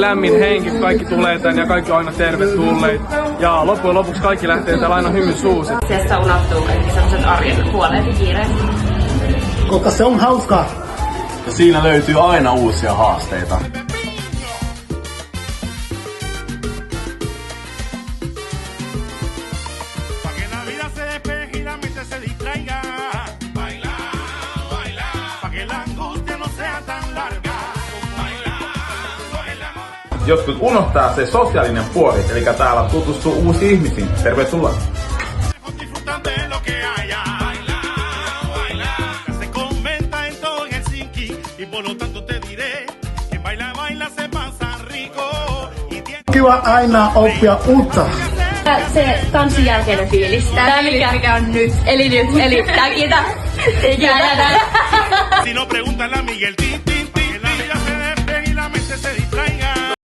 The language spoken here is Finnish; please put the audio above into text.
Lämmin henki, kun kaikki tulee tänne ja kaikki on aina tervetulleet. Ja loppujen lopuksi kaikki lähtee täällä aina hymyn suusi. Sieltä unohtuu kaikki sellaiset arjen huoleet ja kiireet. Koska se on hauskaa. Ja siinä löytyy aina uusia haasteita. Joskus unohtaa se sosiaalinen puoli, eli täällä tutustuu uusiin ihmisiin. Tervetuloa! Kiva aina oppia uutta. Se tanssin jälkeinen fiilis. Tää mikä on nyt. Eli tää kiitä. Si no, pregúntale a Miguel Tito.